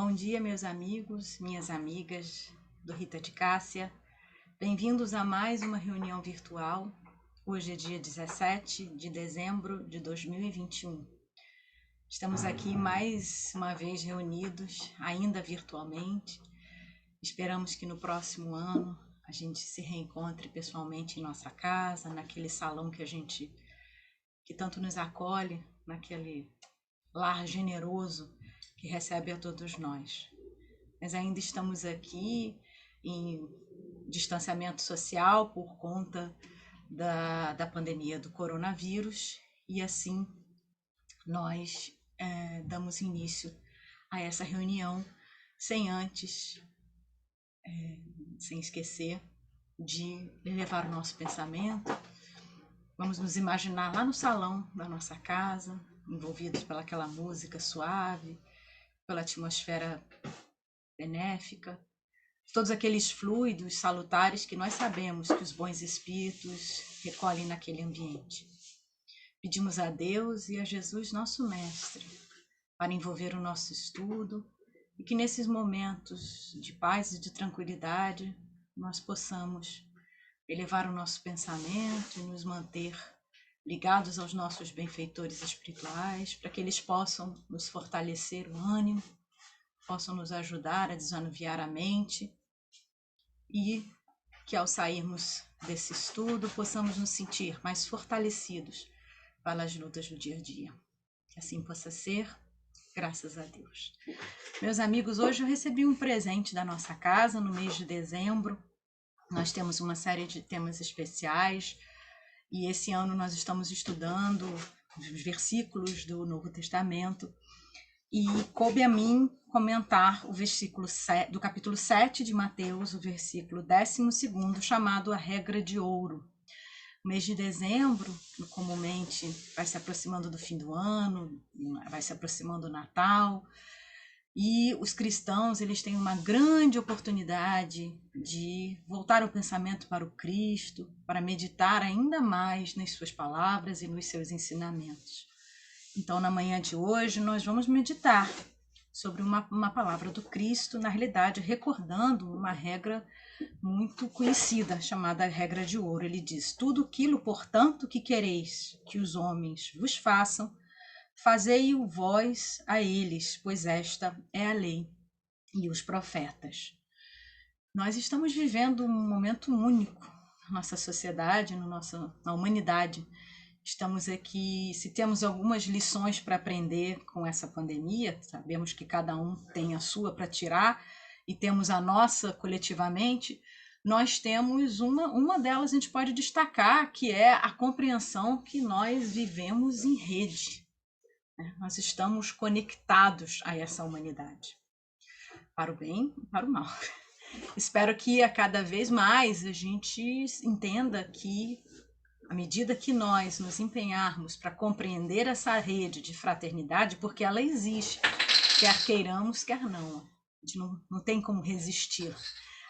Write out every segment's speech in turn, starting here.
Bom dia, meus amigos, minhas amigas do Rita de Cássia. Bem-vindos a mais uma reunião virtual. Hoje é dia 17 de dezembro de 2021. Estamos aqui mais uma vez reunidos, ainda virtualmente. Esperamos que no próximo ano a gente se reencontre pessoalmente em nossa casa, naquele salão que tanto nos acolhe, naquele lar generoso que recebe a todos nós. Mas ainda estamos aqui em distanciamento social por conta da pandemia do coronavírus e assim nós damos início a essa reunião sem antes, sem esquecer de elevar o nosso pensamento. Vamos nos imaginar lá no salão da nossa casa, envolvidos pelaquela música suave, pela atmosfera benéfica, todos aqueles fluidos salutares que nós sabemos que os bons espíritos recolhem naquele ambiente. Pedimos a Deus e a Jesus, nosso Mestre, para envolver o nosso estudo e que nesses momentos de paz e de tranquilidade nós possamos elevar o nosso pensamento e nos manter ligados aos nossos benfeitores espirituais, para que eles possam nos fortalecer o ânimo, possam nos ajudar a desanuviar a mente e que ao sairmos desse estudo possamos nos sentir mais fortalecidos para as lutas do dia a dia. Que assim possa ser, graças a Deus. Meus amigos, hoje eu recebi um presente da nossa casa no mês de dezembro. Nós temos uma série de temas especiais e esse ano nós estamos estudando os versículos do Novo Testamento e coube a mim comentar o versículo do capítulo 7 de Mateus, o versículo 12º, chamado a regra de ouro. O mês de dezembro, comumente, vai se aproximando do fim do ano, vai se aproximando do Natal, e os cristãos eles têm uma grande oportunidade de voltar o pensamento para o Cristo, para meditar ainda mais nas suas palavras e nos seus ensinamentos. Então, na manhã de hoje, nós vamos meditar sobre uma palavra do Cristo, na realidade, recordando uma regra muito conhecida, chamada regra de ouro. Ele diz: tudo aquilo, portanto, que quereis que os homens vos façam, fazei-o vós a eles, pois esta é a lei e os profetas. Nós estamos vivendo um momento único na nossa sociedade, na humanidade. Estamos aqui, se temos algumas lições para aprender com essa pandemia, sabemos que cada um tem a sua para tirar e temos a nossa coletivamente, nós temos uma delas a gente pode destacar, que é a compreensão que nós vivemos em rede. Nós estamos conectados a essa humanidade, para o bem e para o mal. Espero que a cada vez mais a gente entenda que à medida que nós nos empenharmos para compreender essa rede de fraternidade, porque ela existe, quer queiramos, quer não. A gente não tem como resistir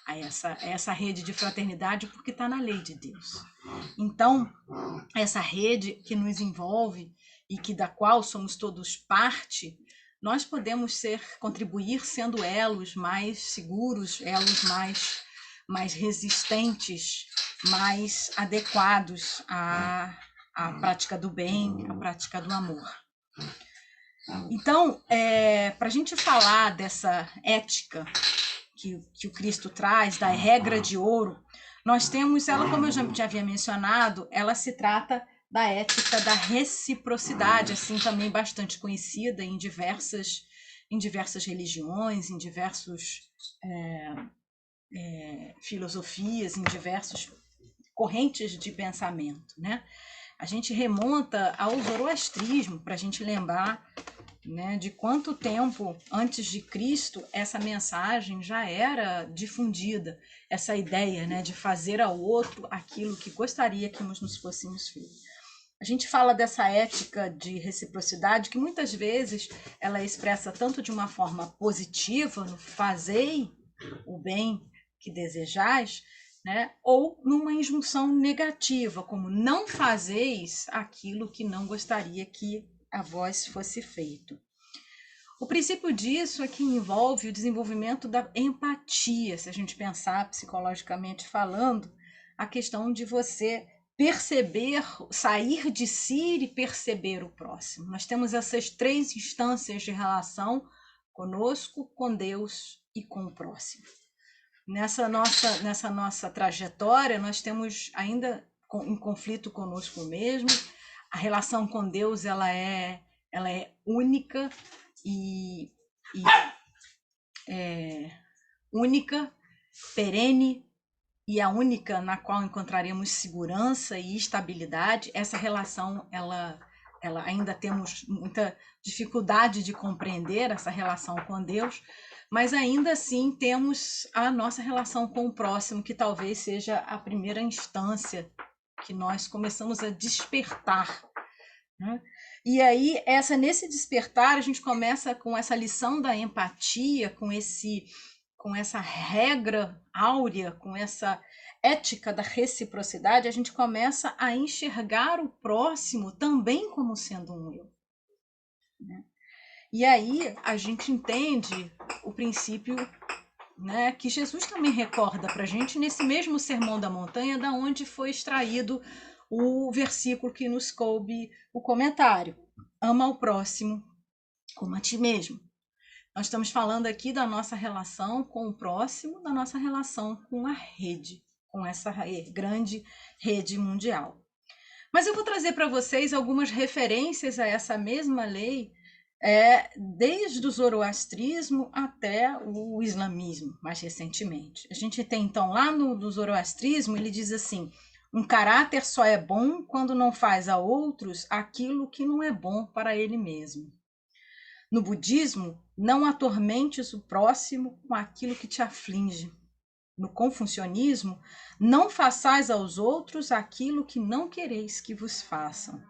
a essa rede de fraternidade, porque está na lei de Deus. Então, essa rede que nos envolve e que da qual somos todos parte, nós podemos contribuir sendo elos mais seguros, elos mais resistentes, mais adequados à prática do bem, à prática do amor. Então, para a gente falar dessa ética que o Cristo traz, da regra de ouro, nós temos ela, como eu já havia mencionado, ela se trata da ética da reciprocidade, assim também bastante conhecida em diversas religiões, em diversos filosofias, em diversas correntes de pensamento, né? A gente remonta ao zoroastrismo para a gente lembrar, né, de quanto tempo antes de Cristo essa mensagem já era difundida, essa ideia, né, de fazer ao outro aquilo que gostaria que nos fôssemos feitos. A gente fala dessa ética de reciprocidade que muitas vezes ela é expressa tanto de uma forma positiva, no fazei o bem que desejais, né, ou numa injunção negativa, como não fazeis aquilo que não gostaria que a vós fosse feito. O princípio disso é que envolve o desenvolvimento da empatia, se a gente pensar psicologicamente falando, a questão de você perceber, sair de si e perceber o próximo. Nós temos essas três instâncias de relação conosco, com Deus e com o próximo. Nessa nossa trajetória, nós temos ainda em conflito conosco mesmo. A relação com Deus ela é única e única, perene, e a única na qual encontraremos segurança e estabilidade. Essa relação ela ainda temos muita dificuldade de compreender essa relação com Deus, mas ainda assim temos a nossa relação com o próximo, que talvez seja a primeira instância que nós começamos a despertar, né? E aí, nesse despertar, a gente começa com essa lição da empatia, com essa regra áurea, com essa ética da reciprocidade, a gente começa a enxergar o próximo também como sendo um eu, né? E aí a gente entende o princípio, né, que Jesus também recorda para a gente nesse mesmo Sermão da Montanha, da onde foi extraído o versículo que nos coube o comentário: ama ao próximo como a ti mesmo. Nós estamos falando aqui da nossa relação com o próximo, da nossa relação com a rede, com essa grande rede mundial. Mas eu vou trazer para vocês algumas referências a essa mesma lei, desde o zoroastrismo até o islamismo, mais recentemente. A gente tem, então, lá no zoroastrismo, ele diz assim: um caráter só é bom quando não faz a outros aquilo que não é bom para ele mesmo. No budismo, não atormentes o próximo com aquilo que te aflige. No confucionismo, não façais aos outros aquilo que não quereis que vos façam.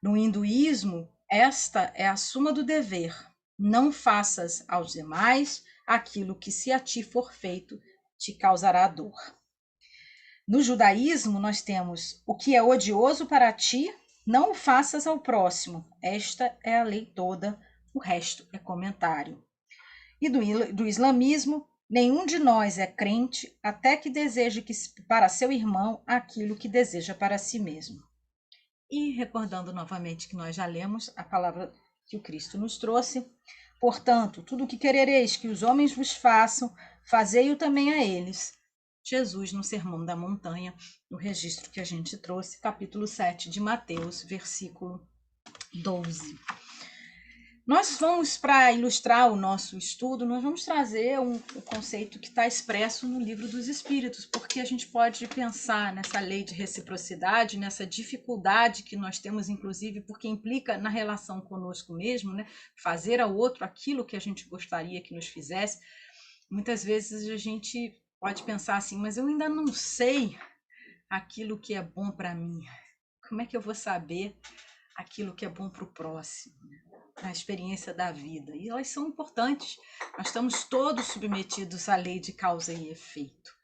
No hinduísmo, esta é a suma do dever: não faças aos demais aquilo que, se a ti for feito, te causará dor. No judaísmo, nós temos: o que é odioso para ti, não o faças ao próximo. Esta é a lei toda, o resto é comentário. E do islamismo, nenhum de nós é crente até que deseje para seu irmão aquilo que deseja para si mesmo. E recordando novamente que nós já lemos a palavra que o Cristo nos trouxe: portanto, tudo o que querereis que os homens vos façam, fazei-o também a eles. Jesus, no Sermão da Montanha, no registro que a gente trouxe, capítulo 7 de Mateus, versículo 12. Nós vamos, para ilustrar o nosso estudo, nós vamos trazer um conceito que está expresso no Livro dos Espíritos, porque a gente pode pensar nessa lei de reciprocidade, nessa dificuldade que nós temos, inclusive, porque implica na relação conosco mesmo, né? Fazer ao outro aquilo que a gente gostaria que nos fizesse. Muitas vezes a gente pode pensar assim: mas eu ainda não sei aquilo que é bom para mim. Como é que eu vou saber aquilo que é bom para o próximo? A experiência da vida, e elas são importantes. Nós estamos todos submetidos à lei de causa e efeito,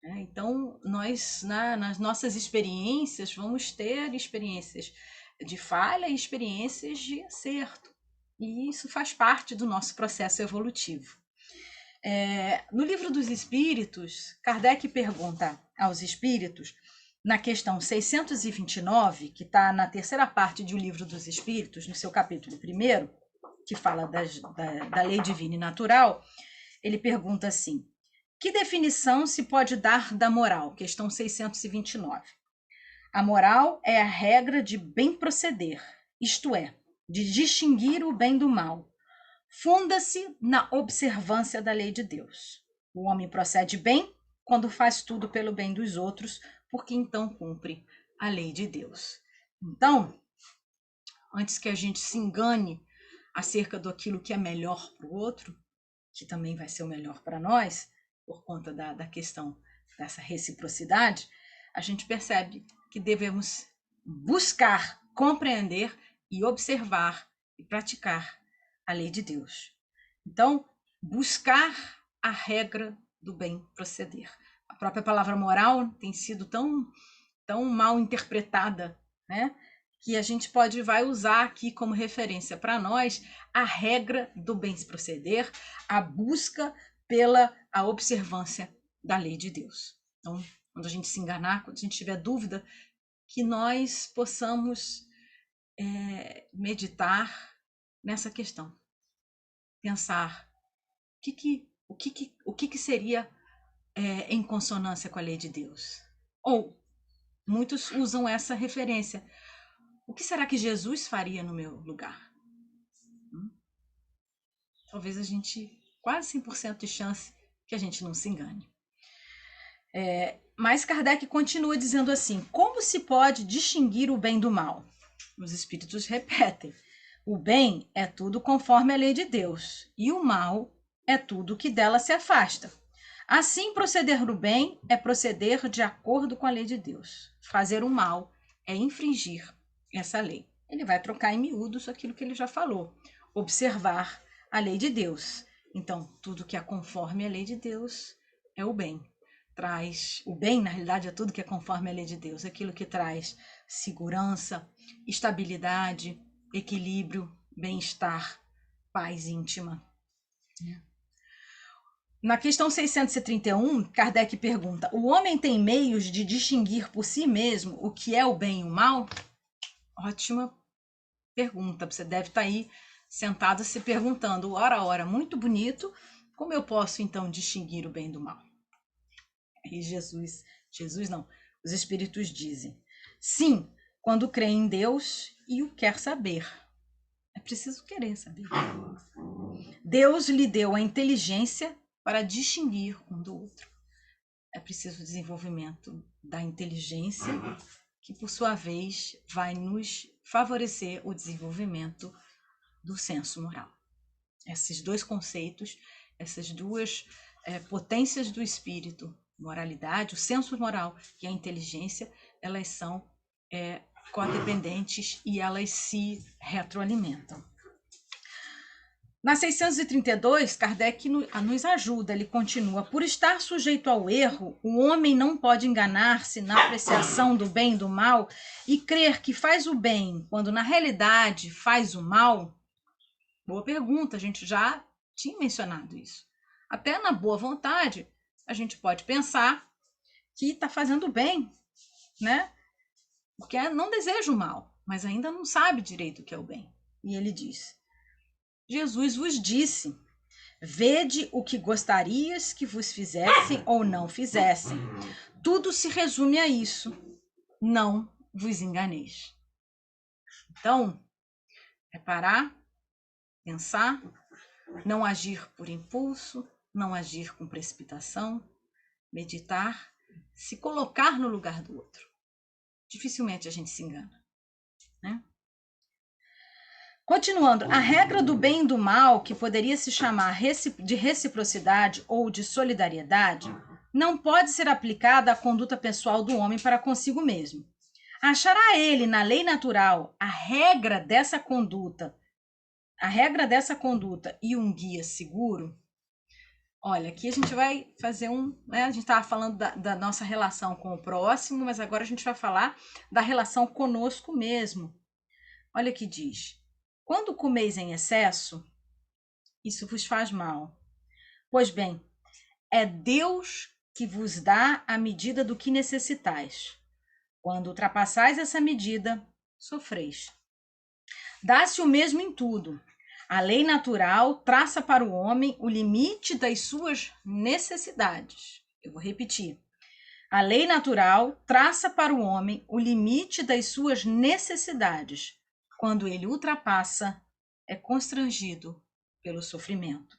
né? Então, nós, nas nossas experiências, vamos ter experiências de falha e experiências de acerto, e isso faz parte do nosso processo evolutivo. No Livro dos Espíritos, Kardec pergunta aos espíritos, na questão 629, que está na terceira parte do Livro dos Espíritos, no seu capítulo 1, que fala da lei divina e natural, ele pergunta assim: que definição se pode dar da moral? Questão 629. A moral é a regra de bem proceder, isto é, de distinguir o bem do mal. Funda-se na observância da lei de Deus. O homem procede bem quando faz tudo pelo bem dos outros, porque então cumpre a lei de Deus. Então, antes que a gente se engane acerca daquilo que é melhor para o outro, que também vai ser o melhor para nós, por conta da questão dessa reciprocidade, a gente percebe que devemos buscar, compreender e observar e praticar a lei de Deus. Então, buscar a regra do bem proceder. A própria palavra moral tem sido tão mal interpretada, né? que a gente vai usar aqui como referência para nós a regra do bem se proceder, a busca pela a observância da lei de Deus. Então, quando a gente se enganar, quando a gente tiver dúvida, que nós possamos meditar nessa questão, pensar o que seria em consonância com a lei de Deus. Ou muitos usam essa referência. O que será que Jesus faria no meu lugar? Talvez a gente, quase 100% de chance que a gente não se engane. Mas Kardec continua dizendo assim: como se pode distinguir o bem do mal? Os espíritos repetem: o bem é tudo conforme a lei de Deus, e o mal é tudo que dela se afasta. Assim, proceder no bem é proceder de acordo com a lei de Deus. Fazer o mal é infringir essa lei. Ele vai trocar em miúdos aquilo que ele já falou. Observar a lei de Deus. Então, tudo que é conforme a lei de Deus é o bem. Traz o bem, na realidade, é tudo que é conforme a lei de Deus. Aquilo que traz segurança, estabilidade, equilíbrio, bem-estar, paz íntima. Na questão 631, Kardec pergunta: o homem tem meios de distinguir por si mesmo o que é o bem e o mal? Ótima pergunta. Você deve estar aí sentado se perguntando, ora, muito bonito, como eu posso então distinguir o bem do mal? E Jesus não, os espíritos dizem: sim, quando crê em Deus e o quer saber. É preciso querer saber. Deus lhe deu a inteligência para distinguir um do outro. É preciso o desenvolvimento da inteligência, que por sua vez vai nos favorecer o desenvolvimento do senso moral. Esses dois conceitos, essas duas potências do espírito, moralidade, o senso moral e a inteligência, elas são codependentes e elas se retroalimentam. Na 632, Kardec nos ajuda, ele continua: por estar sujeito ao erro, o homem não pode enganar-se na apreciação do bem e do mal e crer que faz o bem, quando na realidade faz o mal? Boa pergunta, a gente já tinha mencionado isso. Até na boa vontade, a gente pode pensar que está fazendo bem, né? Porque não deseja o mal, mas ainda não sabe direito o que é o bem. E ele diz: Jesus vos disse: vede o que gostarias que vos fizessem ou não fizessem. Tudo se resume a isso. Não vos enganeis. Então, é parar, pensar, não agir por impulso, não agir com precipitação, meditar, se colocar no lugar do outro. Dificilmente a gente se engana, né? Continuando, a regra do bem e do mal, que poderia se chamar de reciprocidade ou de solidariedade, não pode ser aplicada à conduta pessoal do homem para consigo mesmo. Achará ele na lei natural a regra dessa conduta e um guia seguro? Olha, aqui a gente vai fazer a gente estava falando da nossa relação com o próximo, mas agora a gente vai falar da relação conosco mesmo. Olha o que diz: quando comeis em excesso, isso vos faz mal. Pois bem, é Deus que vos dá a medida do que necessitais. Quando ultrapassais essa medida, sofreis. Dá-se o mesmo em tudo. A lei natural traça para o homem o limite das suas necessidades. Eu vou repetir. A lei natural traça para o homem o limite das suas necessidades. Quando ele ultrapassa, é constrangido pelo sofrimento.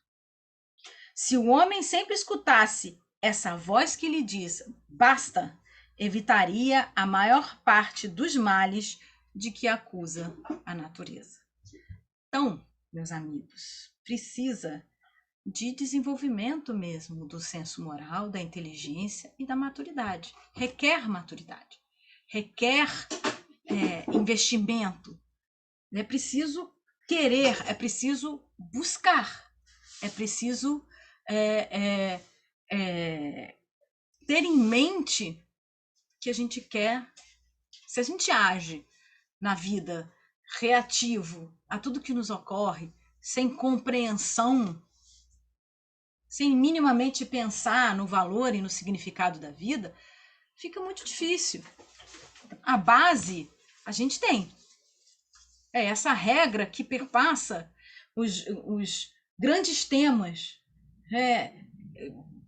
Se o homem sempre escutasse essa voz que lhe diz basta, evitaria a maior parte dos males de que acusa a natureza. Então, meus amigos, precisa de desenvolvimento mesmo do senso moral, da inteligência e da maturidade. Requer maturidade, requer investimento. É preciso querer, é preciso buscar, é preciso ter em mente que a gente quer. Se a gente age na vida, reativo a tudo que nos ocorre, sem compreensão, sem minimamente pensar no valor e no significado da vida, fica muito difícil. A base a gente tem. É essa regra que perpassa os grandes temas,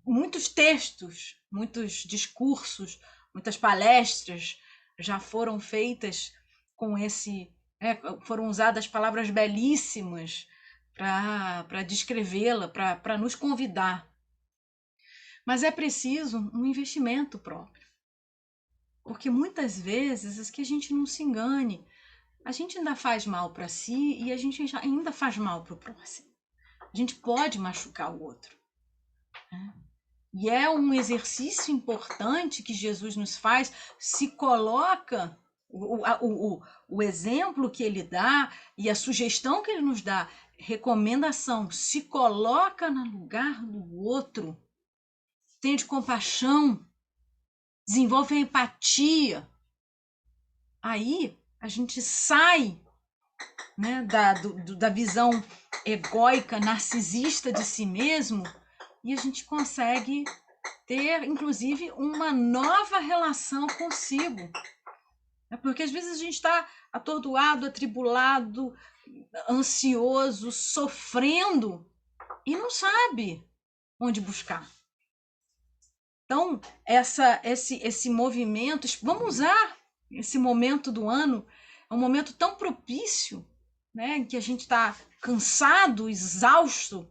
muitos textos, muitos discursos, muitas palestras já foram feitas com esse, foram usadas palavras belíssimas para descrevê-la, para nos convidar. Mas é preciso um investimento próprio. Porque muitas vezes, que a gente não se engane, a gente ainda faz mal para si e a gente ainda faz mal para o próximo. A gente pode machucar o outro. Né? E é um exercício importante que Jesus nos faz, se coloca, o exemplo que ele dá e a sugestão que ele nos dá, recomendação, se coloca no lugar do outro, tem compaixão, desenvolve a empatia. Aí a gente sai, né, da visão egóica, narcisista de si mesmo, e a gente consegue ter, inclusive, uma nova relação consigo. Porque às vezes a gente está atordoado, atribulado, ansioso, sofrendo e não sabe onde buscar. Então, esse movimento, vamos usar esse momento do ano, é um momento tão propício, né, em que a gente está cansado, exausto,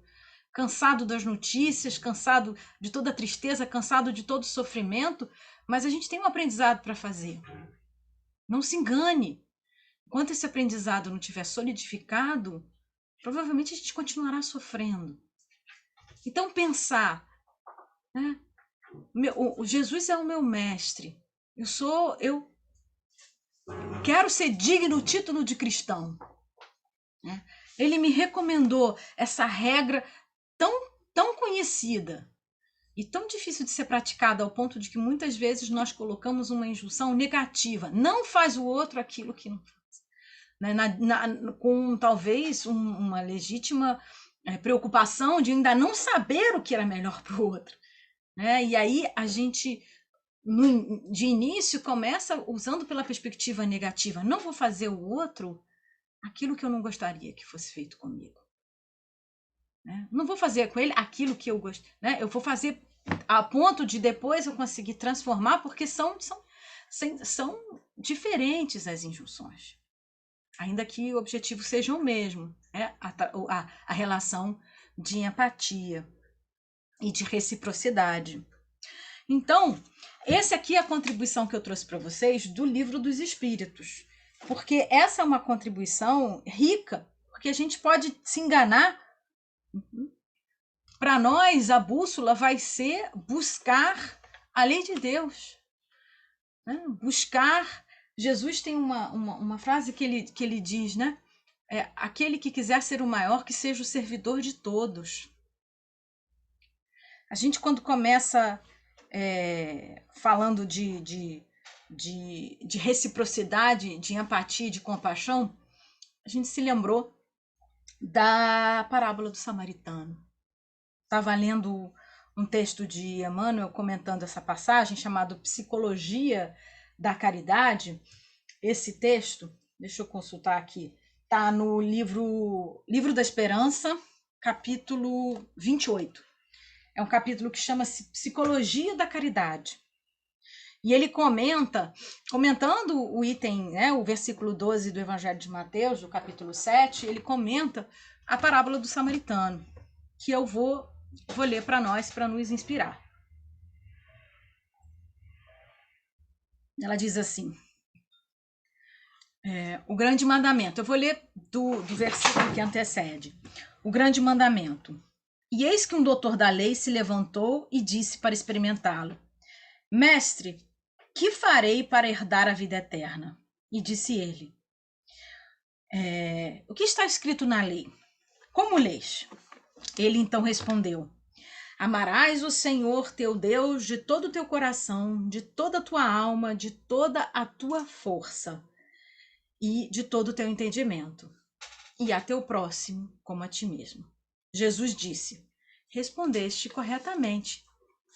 cansado das notícias, cansado de toda a tristeza, cansado de todo o sofrimento, mas a gente tem um aprendizado para fazer. Não se engane. Enquanto esse aprendizado não tiver solidificado, provavelmente a gente continuará sofrendo. Então, pensar, né? Jesus é o meu mestre. Eu quero ser digno do título de cristão. Né? Ele me recomendou essa regra tão conhecida e tão difícil de ser praticada ao ponto de que muitas vezes nós colocamos uma injunção negativa. Não faz o outro aquilo que não faz. Né? Com talvez uma legítima preocupação de ainda não saber o que era melhor para o outro. Né? E aí a gente, de início, começa usando pela perspectiva negativa. Não vou fazer o outro aquilo que eu não gostaria que fosse feito comigo. Né? Não vou fazer com ele aquilo que eu gosto. Né? Eu vou fazer a ponto de depois eu conseguir transformar, porque são diferentes as injunções. Ainda que o objetivo seja o mesmo, né? A relação de empatia e de reciprocidade. Então, essa aqui é a contribuição que eu trouxe para vocês do Livro dos Espíritos, porque essa é uma contribuição rica, porque a gente pode se enganar. Para nós, a bússola vai ser buscar a lei de Deus, né? Buscar. Jesus tem uma frase que ele diz, né? Aquele que quiser ser o maior, que seja o servidor de todos. A gente, quando começa falando de reciprocidade, de empatia, de compaixão, a gente se lembrou da parábola do samaritano. Estava lendo um texto de Emmanuel comentando essa passagem, chamado Psicologia da Caridade. Esse texto, deixa eu consultar aqui, está no livro da Esperança, capítulo 28. É um capítulo que chama-se Psicologia da Caridade. E ele comentando o item, né, o versículo 12 do Evangelho de Mateus, do capítulo 7, ele comenta a parábola do samaritano, que eu vou ler para nós, para nos inspirar. Ela diz assim, o grande mandamento, eu vou ler do versículo que antecede. O grande mandamento. E eis que um doutor da lei se levantou e disse para experimentá-lo: Mestre, que farei para herdar a vida eterna? E disse ele: o que está escrito na lei? Como lês? Ele então respondeu: Amarás o Senhor teu Deus de todo o teu coração, de toda a tua alma, de toda a tua força. e de todo o teu entendimento, e a teu próximo como a ti mesmo. Jesus disse: respondeste corretamente,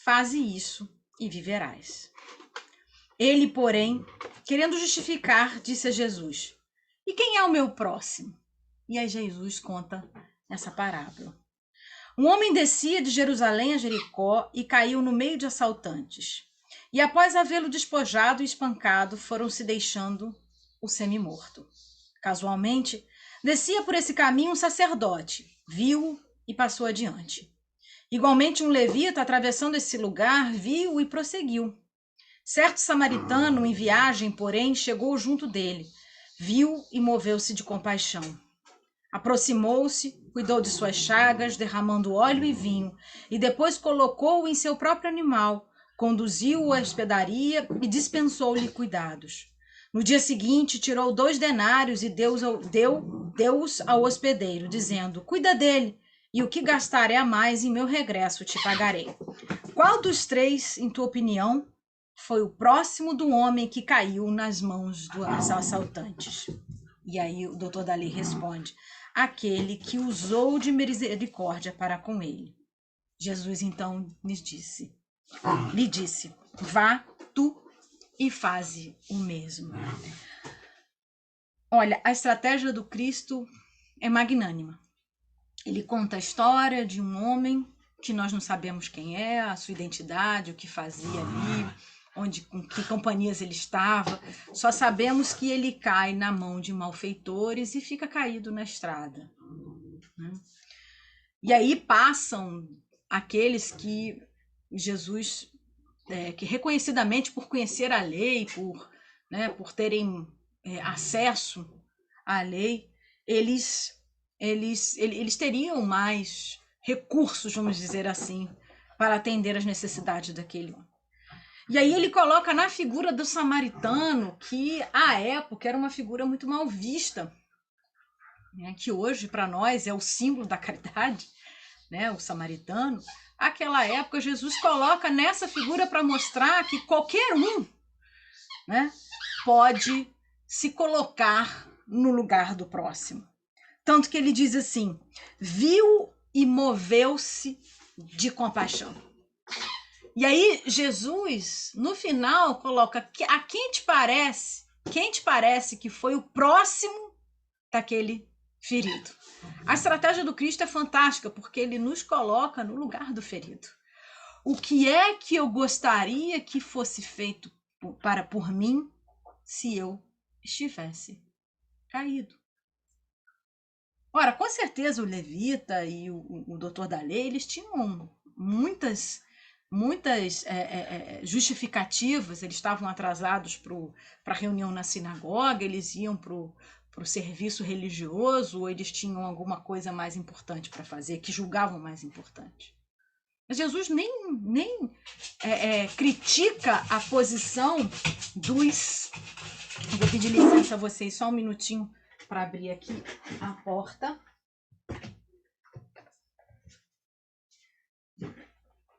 faze isso e viverás. Ele, porém, querendo justificar, disse a Jesus: e quem é o meu próximo? E aí Jesus conta essa parábola. Um homem descia de Jerusalém a Jericó e caiu no meio de assaltantes. E após havê-lo despojado e espancado, foram se deixando o semi-morto. Casualmente, descia por esse caminho um sacerdote, viu-o e passou adiante. Igualmente, um levita, atravessando esse lugar, viu-o e prosseguiu. Certo samaritano, em viagem, porém, chegou junto dele, viu e moveu-se de compaixão. Aproximou-se, cuidou de suas chagas, derramando óleo e vinho, e depois colocou-o em seu próprio animal, conduziu-o à hospedaria e dispensou-lhe cuidados. No dia seguinte, tirou 2 denários e deu-os ao hospedeiro, dizendo: cuida dele, e o que gastar é a mais, em meu regresso te pagarei. Qual dos 3, em tua opinião, foi o próximo do homem que caiu nas mãos dos assaltantes? E aí o doutor Dalí responde: aquele que usou de misericórdia para com ele. Jesus então lhe disse: vá tu e faze o mesmo. Olha, a estratégia do Cristo é magnânima. Ele conta a história de um homem que nós não sabemos quem é, a sua identidade, o que fazia ali, com que companhias ele estava. Só sabemos que ele cai na mão de malfeitores e fica caído na estrada. E aí passam aqueles que Jesus, que reconhecidamente por conhecer a lei, por terem acesso à lei, eles teriam mais recursos, vamos dizer assim, para atender às necessidades daquele homem. E aí ele coloca na figura do samaritano, que à época era uma figura muito mal vista, né, que hoje para nós é o símbolo da caridade, né, o samaritano. Aquela época Jesus coloca nessa figura para mostrar que qualquer um, né, pode se colocar no lugar do próximo. Tanto que ele diz assim: viu e moveu-se de compaixão. E aí Jesus, no final, coloca: a quem te parece que foi o próximo daquele ferido? A estratégia do Cristo é fantástica, porque ele nos coloca no lugar do ferido. O que é que eu gostaria que fosse feito por mim se eu estivesse caído? Ora, com certeza o levita e o doutor da lei, eles tinham muitas justificativas. Eles estavam atrasados para a reunião na sinagoga, eles iam para o serviço religioso, ou eles tinham alguma coisa mais importante para fazer, que julgavam mais importante. Mas Jesus nem critica a posição dos... Eu vou pedir licença a vocês só um minutinho para abrir aqui a porta.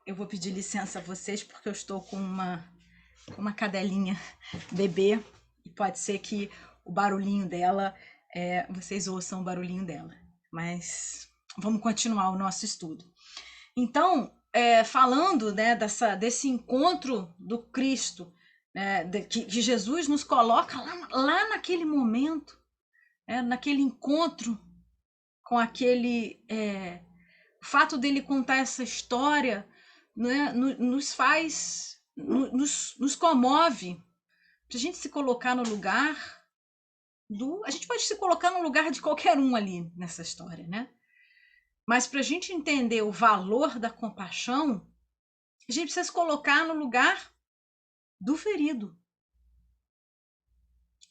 Eu vou pedir licença a vocês porque eu estou com uma cadelinha bebê e pode ser que o barulhinho dela, vocês ouçam o barulhinho dela. Mas vamos continuar o nosso estudo. Então, falando, né, desse encontro do Cristo, né, que Jesus nos coloca lá naquele momento, naquele encontro com aquele... o fato dele contar essa história, né, nos comove, para a gente se colocar no lugar a gente pode se colocar no lugar de qualquer um ali nessa história, né? Mas para a gente entender o valor da compaixão, a gente precisa se colocar no lugar do ferido.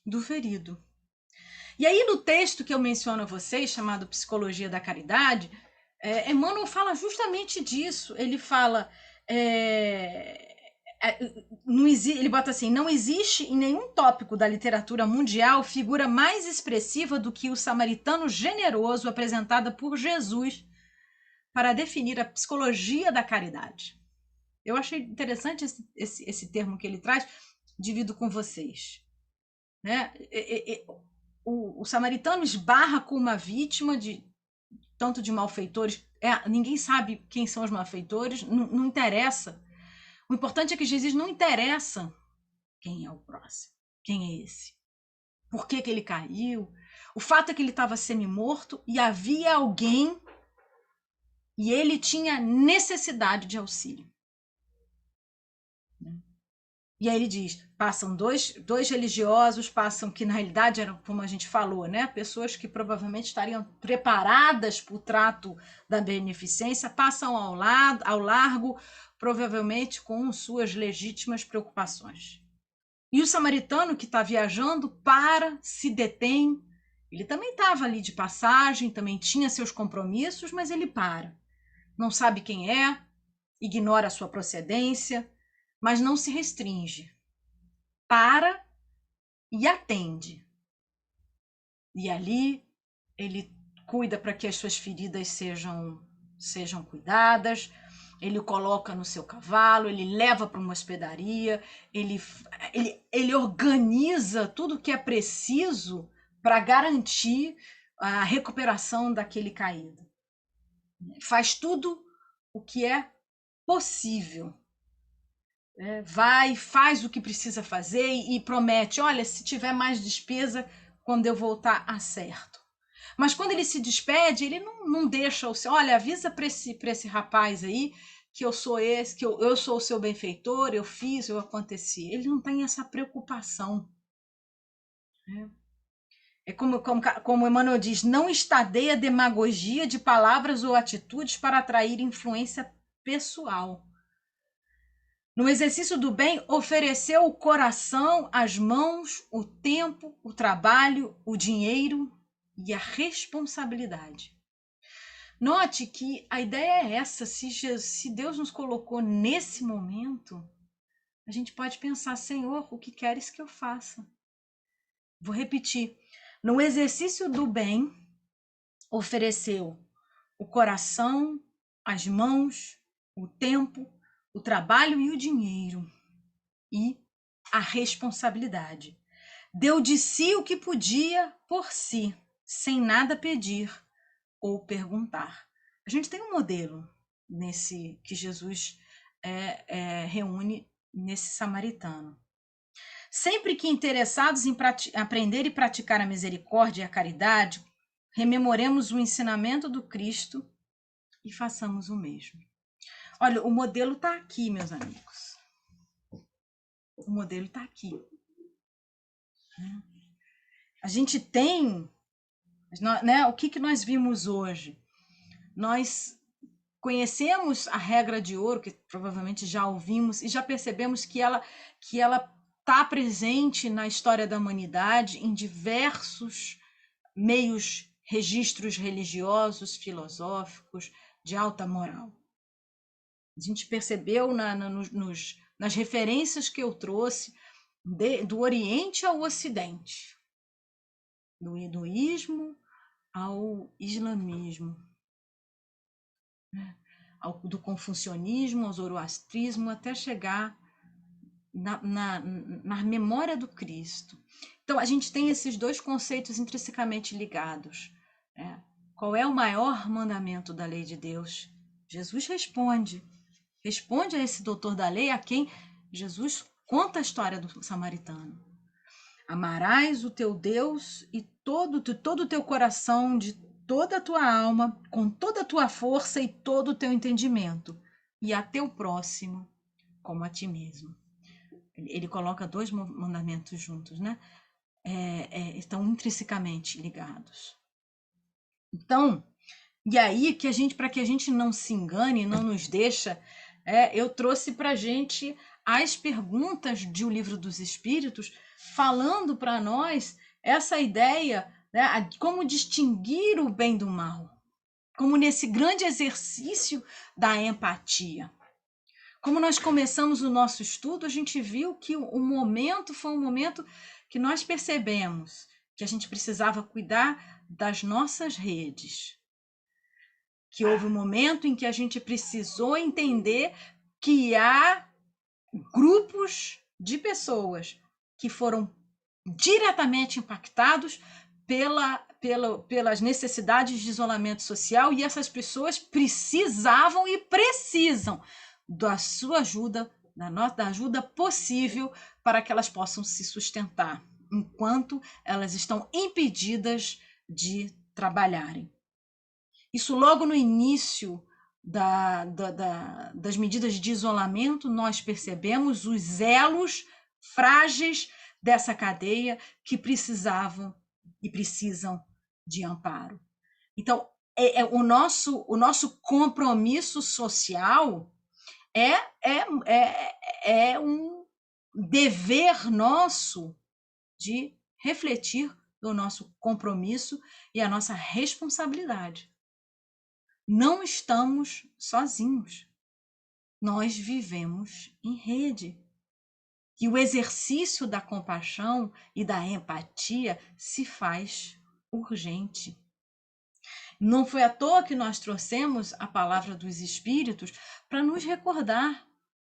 Do ferido. E aí, no texto que eu menciono a vocês, chamado Psicologia da Caridade, Emmanuel fala justamente disso. Ele fala... ele bota assim: não existe em nenhum tópico da literatura mundial figura mais expressiva do que o samaritano generoso apresentada por Jesus para definir a psicologia da caridade. Eu achei interessante esse termo que ele traz, divido com vocês. Né? o samaritano esbarra com uma vítima tanto de malfeitores, ninguém sabe quem são os malfeitores, não interessa. O importante é que Jesus não interessa quem é o próximo, quem é esse, por que ele caiu. O fato é que ele estava semi-morto e havia alguém e ele tinha necessidade de auxílio. E aí ele diz, passam dois religiosos, passam que na realidade eram, como a gente falou, né, pessoas que provavelmente estariam preparadas para o trato da beneficência, passam ao largo, provavelmente com suas legítimas preocupações. E o samaritano que está viajando se detém. Ele também estava ali de passagem, também tinha seus compromissos, mas ele para. Não sabe quem é, ignora a sua procedência, mas não se restringe. Para e atende. E ali ele cuida para que as suas feridas sejam cuidadas, ele o coloca no seu cavalo, ele leva para uma hospedaria, ele organiza tudo o que é preciso para garantir a recuperação daquele caído. Faz tudo o que é possível. Faz o que precisa fazer e promete, olha, se tiver mais despesa, quando eu voltar, acerto. Mas quando ele se despede, ele não deixa o seu, olha, avisa para esse rapaz aí que eu sou que eu sou o seu benfeitor, eu fiz, eu aconteci. Ele não tem essa preocupação. É como Emmanuel diz, não estadeia demagogia de palavras ou atitudes para atrair influência pessoal. No exercício do bem, ofereceu o coração, as mãos, o tempo, o trabalho, o dinheiro e a responsabilidade. Note que a ideia é essa, se Deus nos colocou nesse momento, a gente pode pensar, Senhor, o que queres que eu faça? Vou repetir. No exercício do bem, ofereceu o coração, as mãos, o tempo, o trabalho e o dinheiro. E a responsabilidade. Deu de si o que podia por si, sem nada pedir ou perguntar. A gente tem um modelo nesse que Jesus reúne nesse samaritano. Sempre que interessados em aprender e praticar a misericórdia e a caridade, rememoremos o ensinamento do Cristo e façamos o mesmo. Olha, o modelo está aqui, meus amigos. O modelo está aqui. A gente tem, né, o que nós vimos hoje? Nós conhecemos a regra de ouro, que provavelmente já ouvimos, e já percebemos que ela está presente na história da humanidade em diversos meios, registros religiosos, filosóficos, de alta moral. A gente percebeu nas referências que eu trouxe do Oriente ao Ocidente, do hinduísmo ao islamismo, do confucionismo ao zoroastrismo, até chegar na memória do Cristo. Então, a gente tem esses dois conceitos intrinsecamente ligados. Qual é o maior mandamento da lei de Deus? Jesus responde a esse doutor da lei, a quem Jesus conta a história do samaritano. Amarás o teu Deus e todo o teu coração, de toda a tua alma, com toda a tua força e todo o teu entendimento, e a teu próximo como a ti mesmo. Ele coloca dois mandamentos juntos, né? Estão intrinsecamente ligados. Então, e aí para que a gente não se engane, não nos deixa, eu trouxe para a gente as perguntas de O Livro dos Espíritos, falando para nós essa ideia, né, como distinguir o bem do mal, como nesse grande exercício da empatia. Como nós começamos o nosso estudo, a gente viu que o momento foi um momento que nós percebemos que a gente precisava cuidar das nossas redes, que houve um momento em que a gente precisou entender que há grupos de pessoas que foram diretamente impactados pelas necessidades de isolamento social, e essas pessoas precisavam e precisam da sua ajuda, da ajuda possível para que elas possam se sustentar, enquanto elas estão impedidas de trabalharem. Isso logo no início das medidas de isolamento, nós percebemos os elos frágeis dessa cadeia que precisavam e precisam de amparo. Então, o nosso compromisso social é um dever nosso de refletir do nosso compromisso e a nossa responsabilidade. Não estamos sozinhos. Nós vivemos em rede. E o exercício da compaixão e da empatia se faz urgente. Não foi à toa que nós trouxemos a palavra dos Espíritos para nos recordar.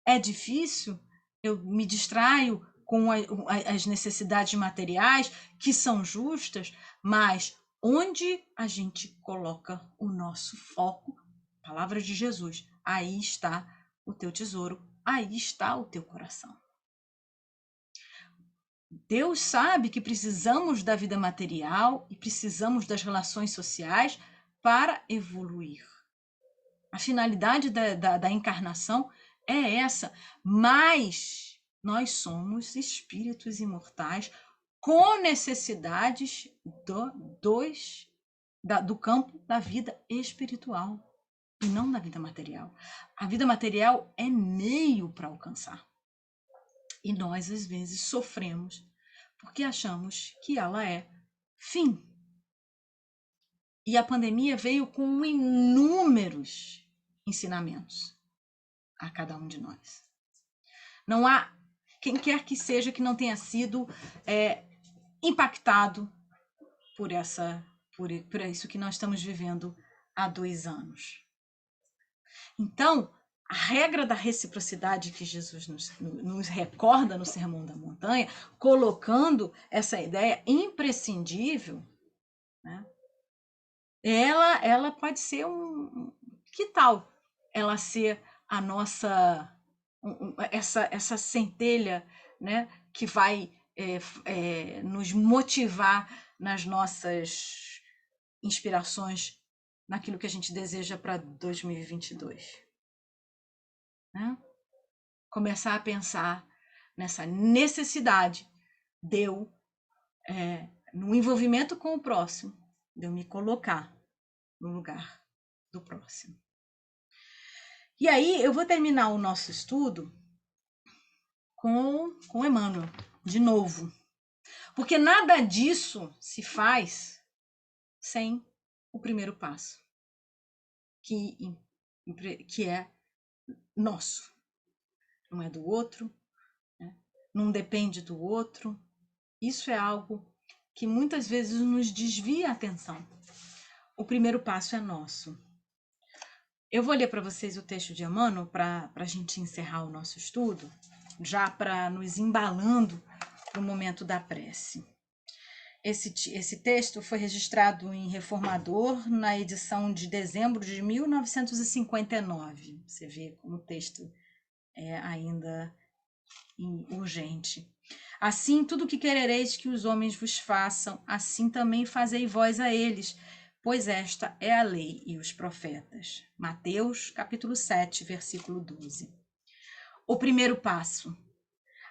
É difícil, eu me distraio com as necessidades materiais, que são justas, mas onde a gente coloca o nosso foco, palavra de Jesus, aí está o teu tesouro, aí está o teu coração. Deus sabe que precisamos da vida material e precisamos das relações sociais para evoluir. A finalidade da encarnação é essa, mas nós somos espíritos imortais com necessidades do campo da vida espiritual e não da vida material. A vida material é meio para alcançar. E nós, às vezes, sofremos porque achamos que ela é fim. E a pandemia veio com inúmeros ensinamentos a cada um de nós. Não há quem quer que seja que não tenha sido impactado por isso que nós estamos vivendo há 2 anos. Então, a regra da reciprocidade que Jesus nos recorda no Sermão da Montanha, colocando essa ideia imprescindível, né? Ela pode ser que tal ela ser a nossa essa centelha, né, que vai nos motivar nas nossas inspirações, naquilo que a gente deseja para 2022, né? Começar a pensar nessa necessidade de eu, no envolvimento com o próximo, de eu me colocar no lugar do próximo. E aí eu vou terminar o nosso estudo com Emmanuel, de novo. Porque nada disso se faz sem o primeiro passo, que é nosso. Não é do outro, né? Não depende do outro. Isso é algo que muitas vezes nos desvia a atenção. O primeiro passo é nosso. Eu vou ler para vocês o texto de Emmanuel para a gente encerrar o nosso estudo, já para nos embalando para o momento da prece. Esse texto foi registrado em Reformador na edição de dezembro de 1959. Você vê como o texto é ainda urgente. Assim, tudo o que querereis que os homens vos façam, assim também fazei vós a eles, pois esta é a lei e os profetas. Mateus, capítulo 7, versículo 12. O primeiro passo.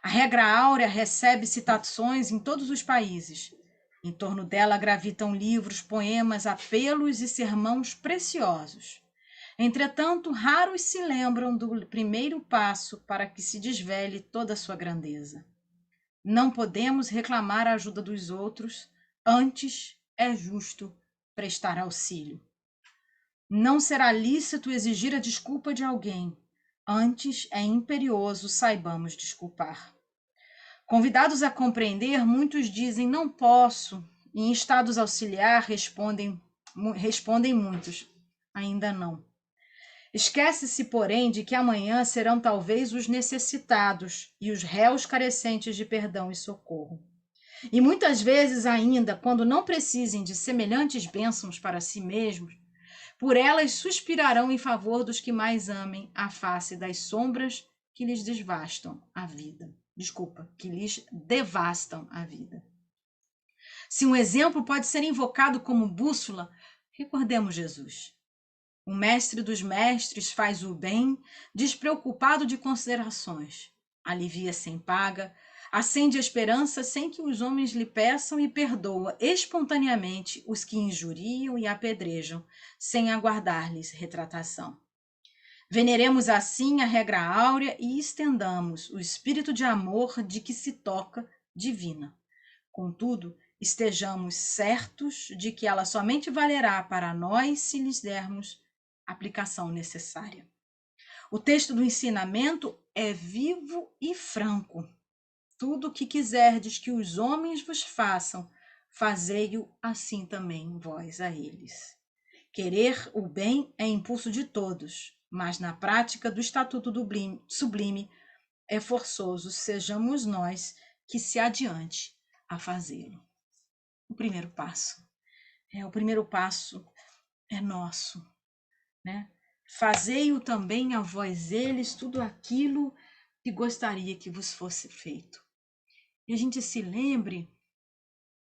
A regra áurea recebe citações em todos os países. Em torno dela gravitam livros, poemas, apelos e sermãos preciosos. Entretanto, raros se lembram do primeiro passo para que se desvele toda a sua grandeza. Não podemos reclamar a ajuda dos outros, antes é justo prestar auxílio. Não será lícito exigir a desculpa de alguém, antes é imperioso saibamos desculpar. Convidados a compreender, muitos dizem não posso, e em estados auxiliar respondem muitos, ainda não. Esquece-se, porém, de que amanhã serão talvez os necessitados e os réus carecentes de perdão e socorro. E muitas vezes ainda, quando não precisem de semelhantes bênçãos para si mesmos, por elas suspirarão em favor dos que mais amem a face das sombras que lhes devastam a vida. Desculpa, que lhes devastam a vida. Se um exemplo pode ser invocado como bússola, recordemos Jesus. O mestre dos mestres faz o bem, despreocupado de considerações. Alivia sem paga, acende a esperança sem que os homens lhe peçam e perdoa espontaneamente os que injuriam e apedrejam, sem aguardar-lhes retratação. Veneremos assim a regra áurea e estendamos o espírito de amor de que se toca divina. Contudo, estejamos certos de que ela somente valerá para nós se lhes dermos a aplicação necessária. O texto do ensinamento é vivo e franco. Tudo o que quiserdes que os homens vos façam, fazei-o assim também vós a eles. Querer o bem é impulso de todos, mas na prática do estatuto sublime é forçoso sejamos nós que se adiante a fazê-lo. O primeiro passo é nosso, né? Fazei-o também a vós eles tudo aquilo que gostaria que vos fosse feito. E a gente se lembre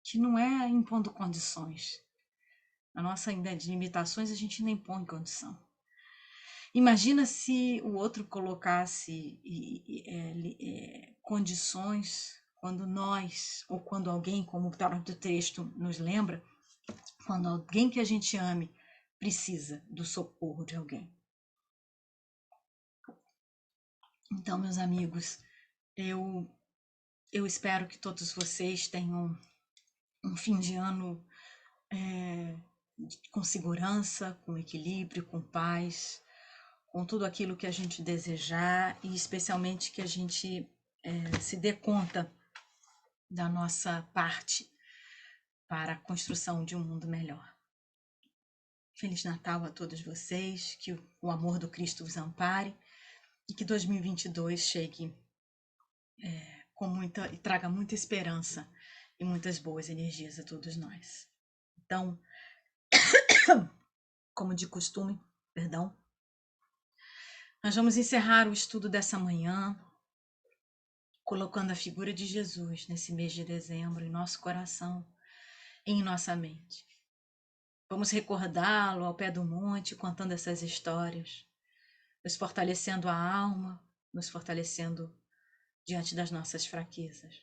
que não é impondo condições. A nossa ainda de limitações a gente nem põe condição. Imagina se o outro colocasse condições quando nós, ou quando alguém, como o próprio texto nos lembra, quando alguém que a gente ame precisa do socorro de alguém. Então, meus amigos, eu espero que todos vocês tenham um fim de ano com segurança, com equilíbrio, com paz, com tudo aquilo que a gente desejar e especialmente que a gente se dê conta da nossa parte para a construção de um mundo melhor. Feliz Natal a todos vocês, que o amor do Cristo vos ampare e que 2022 chegue e traga muita esperança e muitas boas energias a todos nós. Então, como de costume, nós vamos encerrar o estudo dessa manhã colocando a figura de Jesus nesse mês de dezembro em nosso coração e em nossa mente. Vamos recordá-lo ao pé do monte, contando essas histórias, nos fortalecendo a alma, nos fortalecendo diante das nossas fraquezas.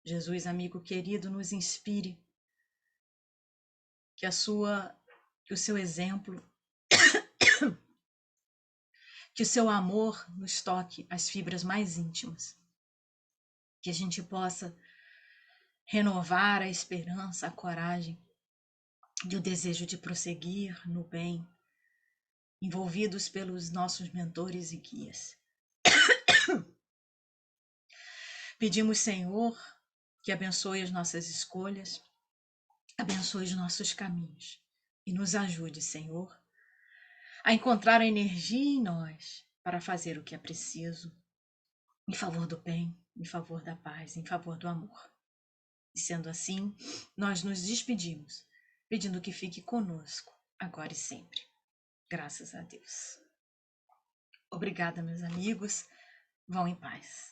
Jesus, amigo querido, nos inspire, que o seu exemplo, que o seu amor nos toque as fibras mais íntimas, que a gente possa renovar a esperança, a coragem e o desejo de prosseguir no bem, envolvidos pelos nossos mentores e guias. Pedimos, Senhor, que abençoe as nossas escolhas, abençoe os nossos caminhos e nos ajude, Senhor, a encontrar a energia em nós para fazer o que é preciso, em favor do bem, em favor da paz, em favor do amor. E sendo assim, nós nos despedimos, pedindo que fique conosco, agora e sempre. Graças a Deus. Obrigada, meus amigos. Vão em paz.